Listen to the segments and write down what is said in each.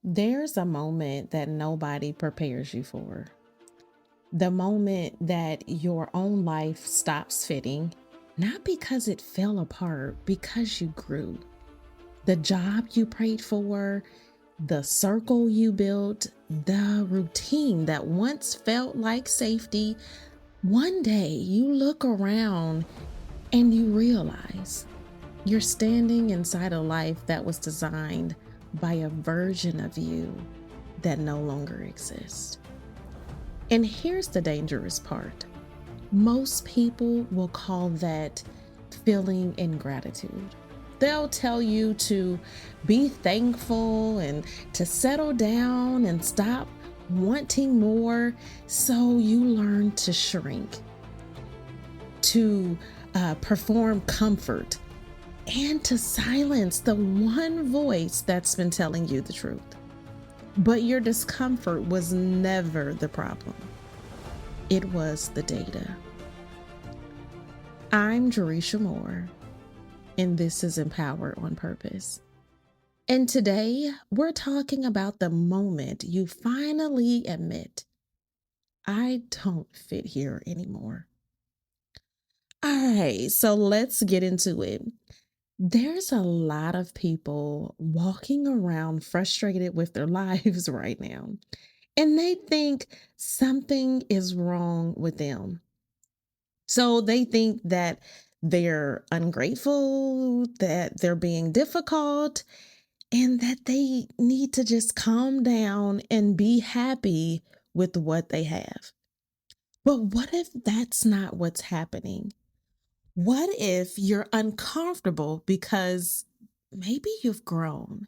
There's a moment that nobody prepares you for. The moment that your own life stops fitting, not because it fell apart, because you grew. The job you prayed for, the circle you built, the routine that once felt like safety. One day you look around and you realize you're standing inside a life that was designed by a version of you that no longer exists. And here's the dangerous part: most people will call that feeling ingratitude. They'll tell you to be thankful and to settle down and stop wanting more, so you learn to shrink, to perform comfort, and to silence the one voice that's been telling you the truth. But your discomfort was never the problem, it was the data. I'm Jaresha Moore, and this is Empowered on Purpose. And today we're talking about the moment you finally admit, I don't fit here anymore. All right, so let's get into it. There's a lot of people walking around frustrated with their lives right now, and they think something is wrong with them. So they think that they're ungrateful, that they're being difficult, and that they need to just calm down and be happy with what they have. But what if that's not what's happening? What if you're uncomfortable because maybe you've grown?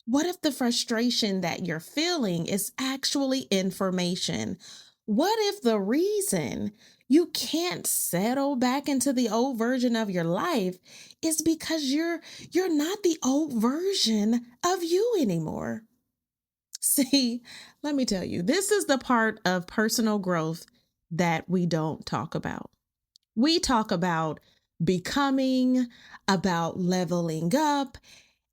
What if the frustration that you're feeling is actually information? What if the reason you can't settle back into the old version of your life is because you're not the old version of you anymore? See, let me tell you, this is the part of personal growth that we don't talk about. We talk about becoming, about leveling up,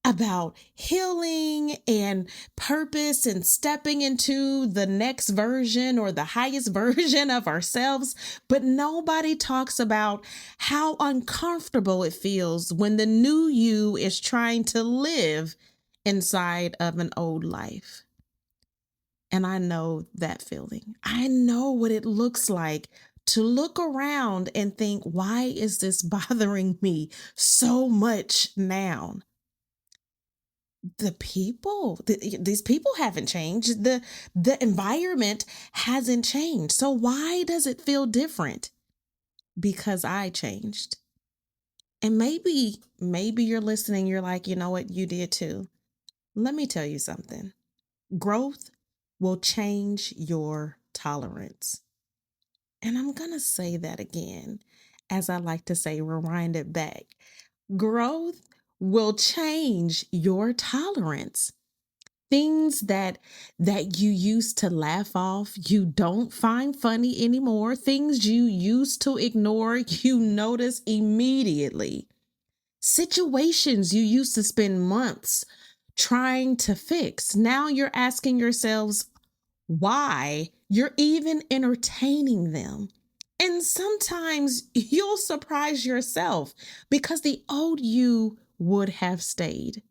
about healing and purpose and stepping into the next version or the highest version of ourselves. But nobody talks about how uncomfortable it feels when the new you is trying to live inside of an old life. And I know that feeling. I know what it looks like to look around and think, why is this bothering me so much now? These people haven't changed. The environment hasn't changed. So why does it feel different? Because I changed. And maybe you're listening, you're like, you know what, you did too. Let me tell you something. Growth will change your tolerance. And I'm going to say that again, as I like to say, rewind it back. Growth will change your tolerance. Things that you used to laugh off, you don't find funny anymore. Things you used to ignore, you notice immediately. Situations you used to spend months trying to fix, now you're asking yourselves why you're even entertaining them. And sometimes you'll surprise yourself because the old you would have stayed.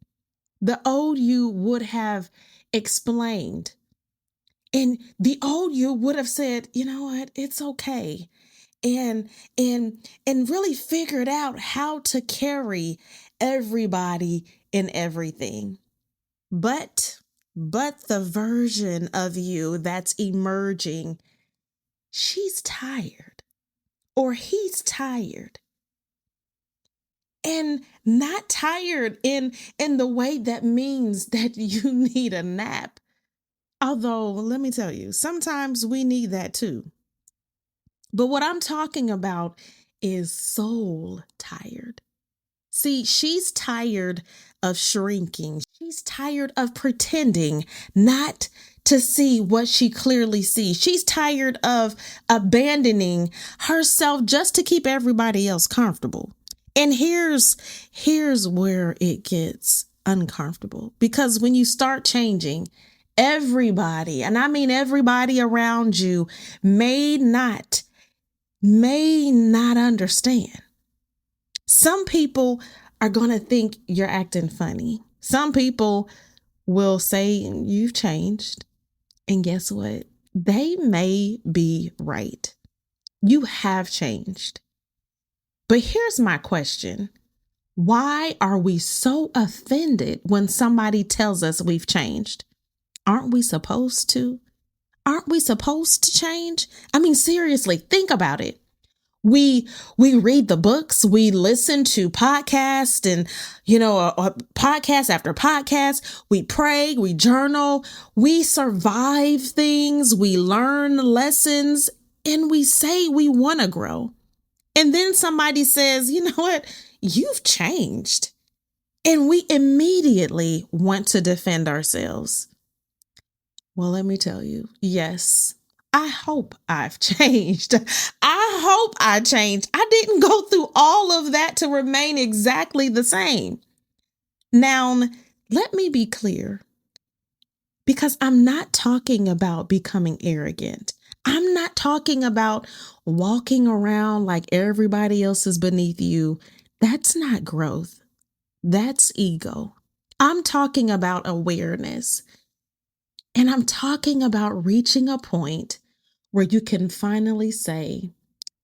The old you would have explained. And the old you would have said, you know what, it's okay. And really figured out how to carry everybody and everything. But the version of you that's emerging, she's tired or he's tired. And not tired in the way that means that you need a nap. Although, let me tell you, sometimes we need that too. But what I'm talking about is soul tired. See, she's tired of shrinking. She's tired of pretending not to see what she clearly sees. She's tired of abandoning herself just to keep everybody else comfortable. And here's where it gets uncomfortable because when you start changing, everybody, and I mean everybody around you, may not understand. Some people are going to think you're acting funny. Some people will say you've changed. And guess what? They may be right. You have changed. But here's my question. Why are we so offended when somebody tells us we've changed? Aren't we supposed to? Aren't we supposed to change? I mean, seriously, think about it. We read the books, we listen to podcasts and, podcast after podcast. We pray, we journal, we survive things, we learn lessons, and we say we want to grow. And then somebody says, you know what? You've changed. And we immediately want to defend ourselves. Well, let me tell you, yes, I hope I've changed. I hope I changed. I didn't go through all of that to remain exactly the same. Now, let me be clear, because I'm not talking about becoming arrogant. I'm not talking about walking around like everybody else is beneath you. That's not growth. That's ego. I'm talking about awareness. And I'm talking about reaching a point where you can finally say,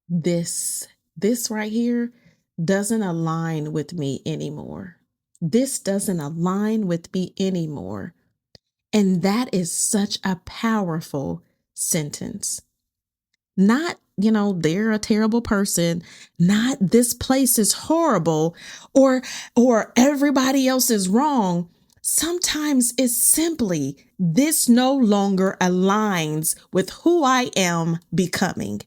this right here doesn't align with me anymore. This doesn't align with me anymore. And that is such a powerful sentence. Not, they're a terrible person, not this place is horrible, or everybody else is wrong. Sometimes it's simply this no longer aligns with who I am becoming.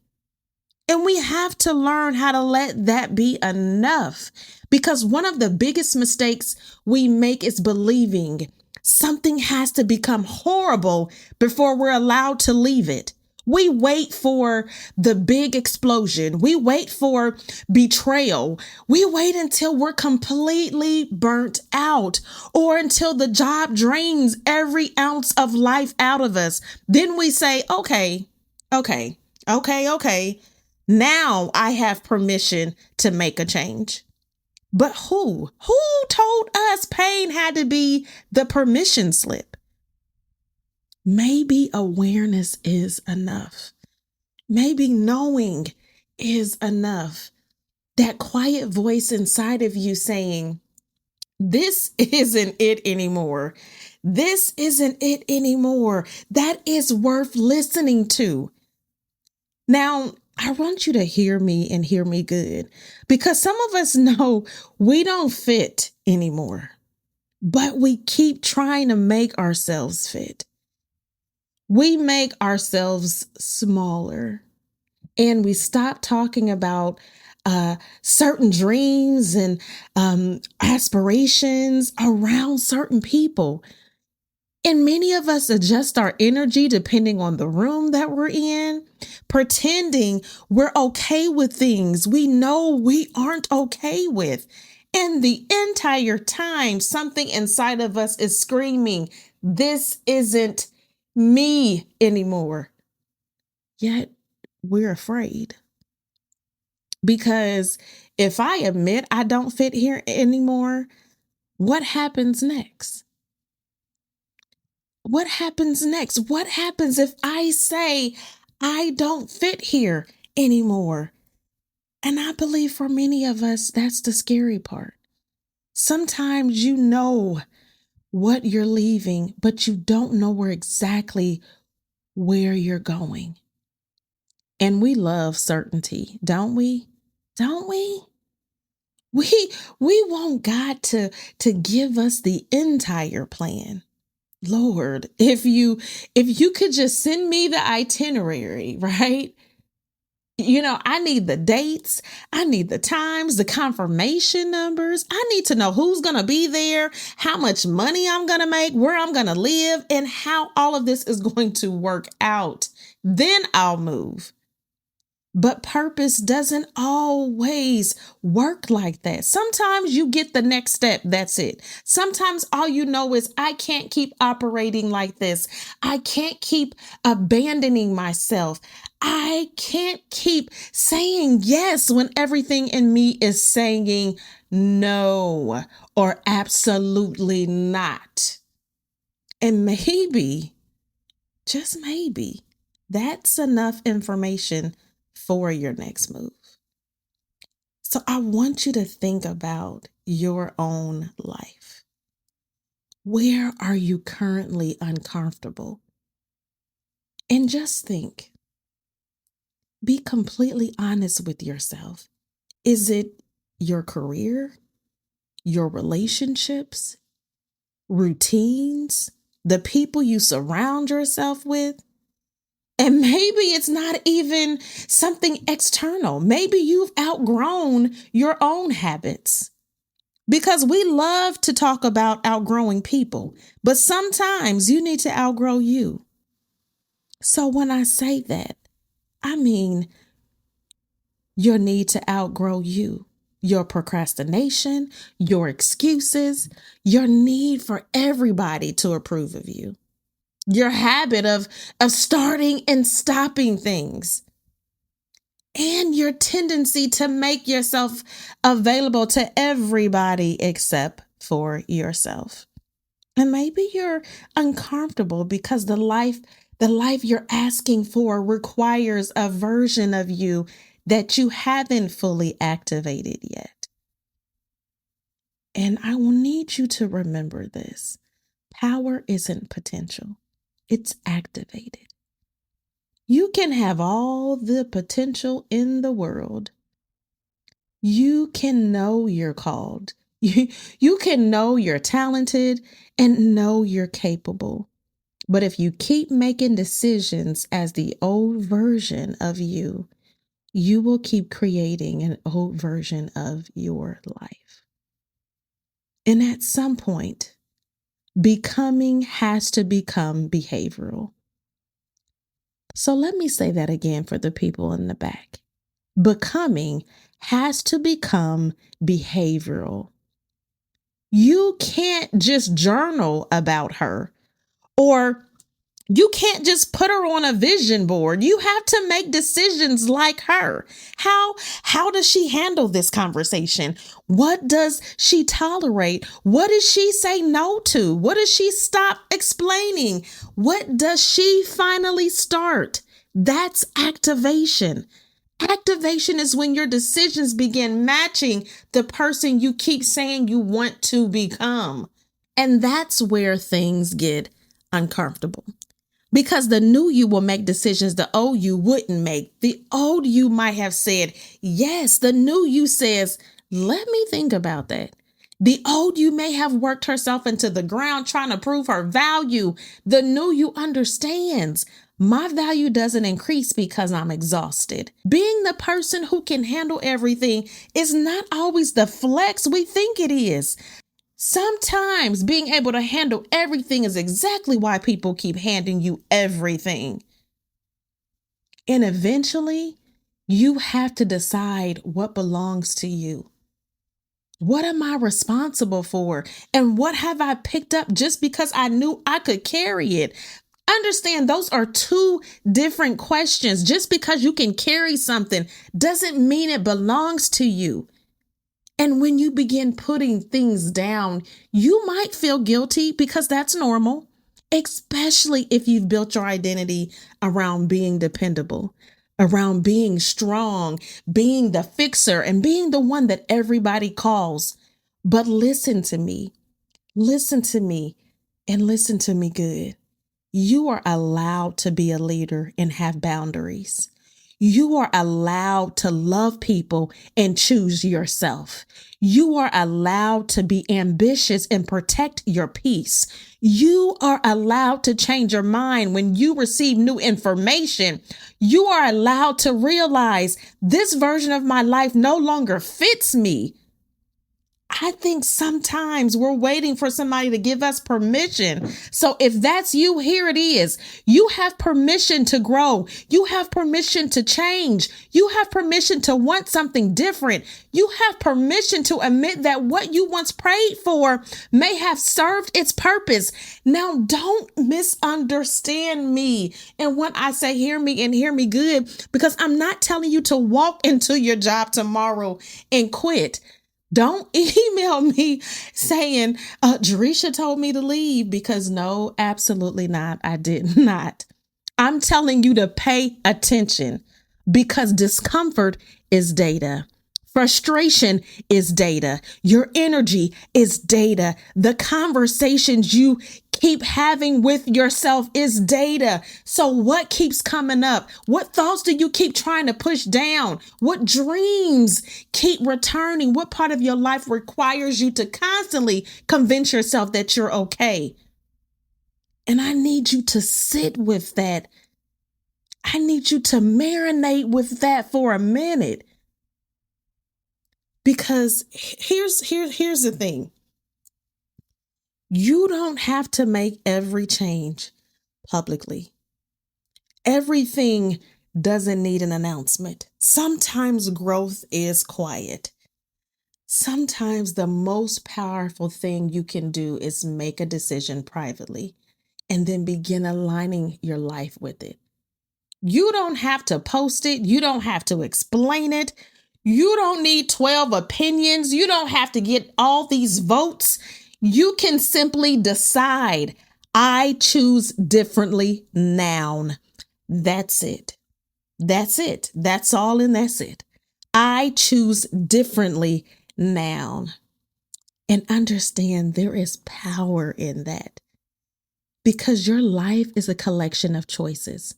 And we have to learn how to let that be enough, because one of the biggest mistakes we make is believing something has to become horrible before we're allowed to leave it. We wait for the big explosion. We wait for betrayal. We wait until we're completely burnt out, or until the job drains every ounce of life out of us. Then we say, okay. Now I have permission to make a change. But who? Who told us pain had to be the permission slip? Maybe awareness is enough. Maybe knowing is enough. That quiet voice inside of you saying, this isn't it anymore. This isn't it anymore. That is worth listening to. Now, I want you to hear me and hear me good, because some of us know we don't fit anymore, but we keep trying to make ourselves fit. We make ourselves smaller, and we stop talking about certain dreams and aspirations around certain people. And many of us adjust our energy depending on the room that we're in, pretending we're okay with things we know we aren't okay with. And the entire time, something inside of us is screaming, this isn't me anymore. Yet we're afraid. Because if I admit I don't fit here anymore, what happens next? What happens next? What happens if I say I don't fit here anymore? And I believe for many of us, that's the scary part. Sometimes you know what you're leaving, but you don't know where you're going. And we love certainty, don't we? Don't we? We want God to give us the entire plan. Lord, if you could just send me the itinerary, right? I need the dates. I need the times, the confirmation numbers. I need to know who's going to be there, how much money I'm going to make, where I'm going to live, and how all of this is going to work out. Then I'll move. But purpose doesn't always work like that. Sometimes you get the next step. That's it. Sometimes all you know is I can't keep operating like this. I can't keep abandoning myself. I can't keep saying yes when everything in me is saying no or absolutely not. And maybe, just maybe, that's enough information for your next move. So I want you to think about your own life. Where are you currently uncomfortable? And just think, be completely honest with yourself. Is it your career, your relationships, routines, the people you surround yourself with? And maybe it's not even something external. Maybe you've outgrown your own habits. Because we love to talk about outgrowing people, but sometimes you need to outgrow you. So when I say that, I mean your need to outgrow you, your procrastination, your excuses, your need for everybody to approve of you, your habit of starting and stopping things, and your tendency to make yourself available to everybody except for yourself. And maybe you're uncomfortable because the life you're asking for requires a version of you that you haven't fully activated yet. And I will need you to remember this. Power isn't potential. It's activated. You can have all the potential in the world. You can know you're called. You can know you're talented and know you're capable. But if you keep making decisions as the old version of you, you will keep creating an old version of your life. And at some point, becoming has to become behavioral. So let me say that again for the people in the back. Becoming has to become behavioral. You can't just journal about her, or you can't just put her on a vision board. You have to make decisions like her. How does she handle this conversation? What does she tolerate? What does she say no to? What does she stop explaining? What does she finally start? That's activation. Activation is when your decisions begin matching the person you keep saying you want to become. And that's where things get uncomfortable. Because the new you will make decisions the old you wouldn't make. The old you might have said, yes. The new you says, let me think about that. The old you may have worked herself into the ground trying to prove her value. The new you understands my value doesn't increase because I'm exhausted. Being the person who can handle everything is not always the flex we think it is. Sometimes being able to handle everything is exactly why people keep handing you everything. And eventually, you have to decide what belongs to you. What am I responsible for? And what have I picked up just because I knew I could carry it? Understand, those are two different questions. Just because you can carry something doesn't mean it belongs to you. And when you begin putting things down, you might feel guilty because that's normal, especially if you've built your identity around being dependable, around being strong, being the fixer, and being the one that everybody calls. But listen to me, and listen to me good. You are allowed to be a leader and have boundaries. You are allowed to love people and choose yourself. You are allowed to be ambitious and protect your peace. You are allowed to change your mind when you receive new information. You are allowed to realize this version of my life no longer fits me. I think sometimes we're waiting for somebody to give us permission. So if that's you, here it is. You have permission to grow. You have permission to change. You have permission to want something different. You have permission to admit that what you once prayed for may have served its purpose. Now, don't misunderstand me. And when I say hear me and hear me good, because I'm not telling you to walk into your job tomorrow and quit. Don't email me saying, Jaresha told me to leave, because no, absolutely not. I did not. I'm telling you to pay attention, because discomfort is data. Frustration is data. Your energy is data. The conversations you keep having with yourself is data. So what keeps coming up? What thoughts do you keep trying to push down? What dreams keep returning? What part of your life requires you to constantly convince yourself that you're okay? And I need you to sit with that. I need you to marinate with that for a minute. Because here's the thing. You don't have to make every change publicly. Everything doesn't need an announcement. Sometimes growth is quiet. Sometimes the most powerful thing you can do is make a decision privately and then begin aligning your life with it. You don't have to post it. You don't have to explain it. You don't need 12 opinions. You don't have to get all these votes. You can simply decide, I choose differently now. That's it. That's it. That's all, and that's it. I choose differently now. And understand there is power in that, because your life is a collection of choices.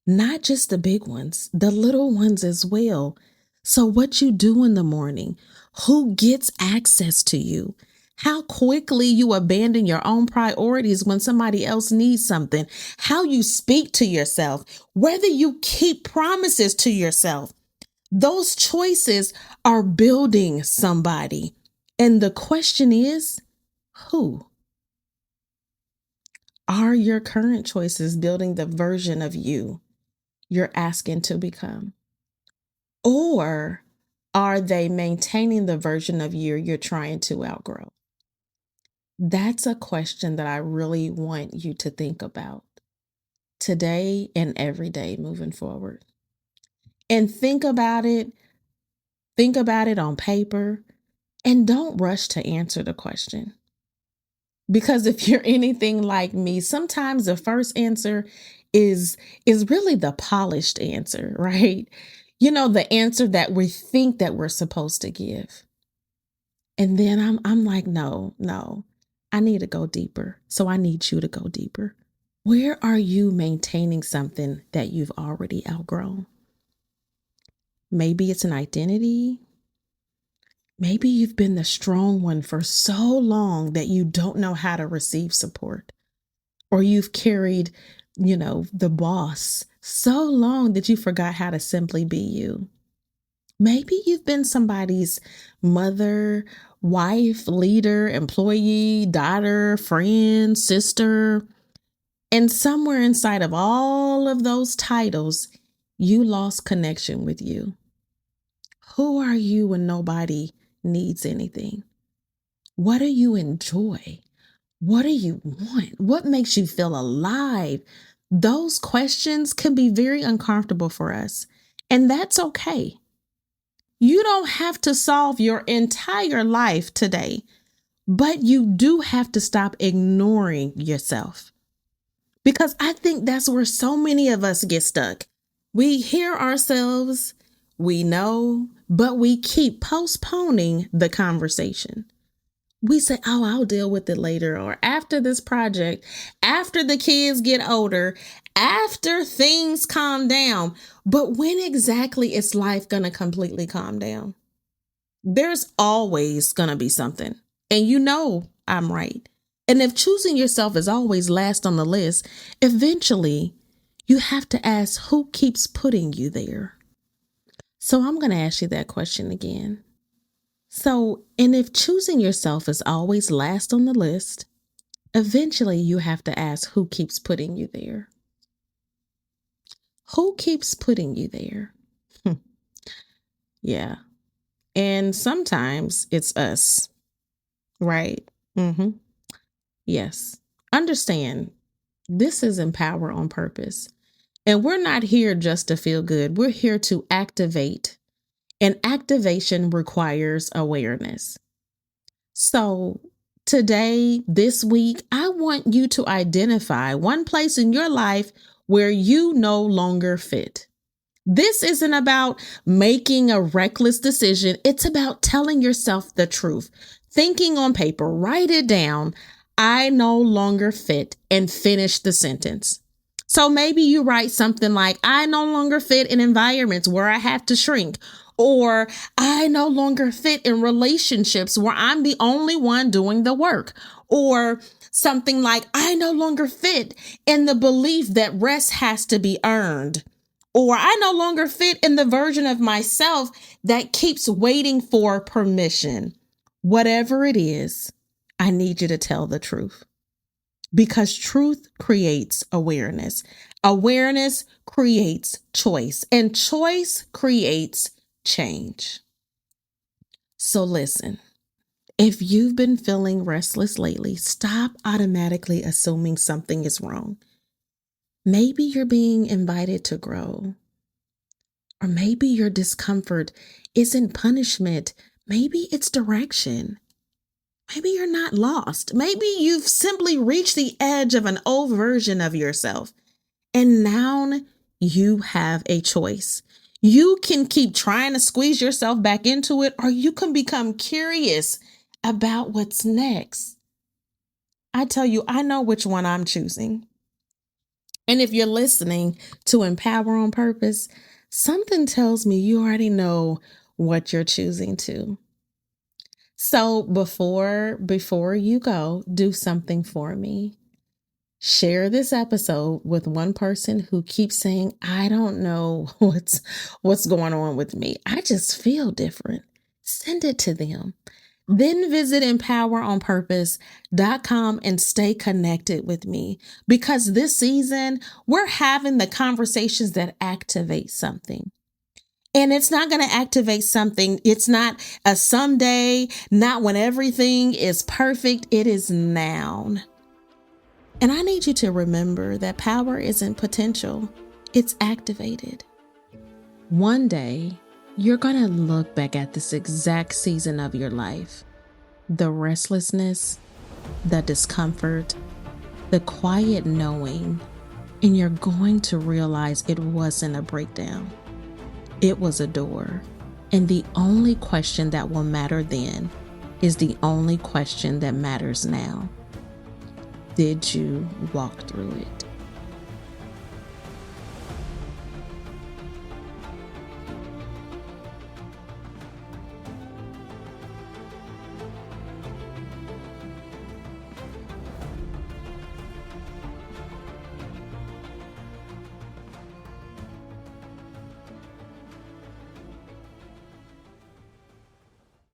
Not just the big ones, the little ones as well. So what you do in the morning, who gets access to you, how quickly you abandon your own priorities when somebody else needs something, how you speak to yourself, whether you keep promises to yourself. Those choices are building somebody. And the question is, who? Are your current choices building the version of you you're asking to become? Or are they maintaining the version of you you're trying to outgrow? That's a question that I really want you to think about today and every day moving forward. And think about it. Think about it on paper, and don't rush to answer the question. Because if you're anything like me, sometimes the first answer is really the polished answer, right? You know, the answer that we think that we're supposed to give. And then I'm like, no, I need to go deeper. So I need you to go deeper. Where are you maintaining something that you've already outgrown? Maybe it's an identity. Maybe you've been the strong one for so long that you don't know how to receive support. Or you've carried, the boss so long that you forgot how to simply be you. Maybe you've been somebody's mother, wife, leader, employee, daughter, friend, sister. And somewhere inside of all of those titles, you lost connection with you. Who are you when nobody needs anything? What do you enjoy? What do you want? What makes you feel alive? Those questions can be very uncomfortable for us, and that's okay. You don't have to solve your entire life today, but you do have to stop ignoring yourself, because I think that's where so many of us get stuck. We hear ourselves, we know, but we keep postponing the conversation. We say, oh, I'll deal with it later, or after this project, after the kids get older, after things calm down. But when exactly is life going to completely calm down? There's always going to be something. And I'm right. And if choosing yourself is always last on the list, eventually you have to ask, who keeps putting you there? So I'm going to ask you that question again. And if choosing yourself is always last on the list, eventually you have to ask who keeps putting you there. Who keeps putting you there? Yeah. And sometimes it's us, right? Yes. Understand, this is Empower on Purpose. And we're not here just to feel good. We're here to activate. And activation requires awareness. So today, this week, I want you to identify one place in your life where you no longer fit. This isn't about making a reckless decision. It's about telling yourself the truth. Thinking on paper, write it down. I no longer fit, and finish the sentence. So maybe you write something like, I no longer fit in environments where I have to shrink, or I no longer fit in relationships where I'm the only one doing the work, or something like, I no longer fit in the belief that rest has to be earned. Or I no longer fit in the version of myself that keeps waiting for permission. Whatever it is, I need you to tell the truth. Because truth creates awareness. Awareness creates choice. And choice creates change. So listen, if you've been feeling restless lately, stop automatically assuming something is wrong. Maybe you're being invited to grow. Or maybe your discomfort isn't punishment. Maybe it's direction. Maybe you're not lost. Maybe you've simply reached the edge of an old version of yourself. And now you have a choice. You can keep trying to squeeze yourself back into it, or you can become curious about what's next. I tell you, I know which one I'm choosing. And if you're listening to Empower on Purpose, something tells me you already know what you're choosing to. So before you go, do something for me. Share this episode with one person who keeps saying, I don't know what's going on with me. I just feel different. Send it to them. Then visit empoweronpurpose.com and stay connected with me, because this season we're having the conversations that activate something. And it's not going to activate something. It's not a someday, not when everything is perfect. It is now. And I need you to remember that power isn't potential. It's activated. One day, you're going to look back at this exact season of your life. The restlessness, the discomfort, the quiet knowing, and you're going to realize it wasn't a breakdown. It was a door. And the only question that will matter then is the only question that matters now. Did you walk through it?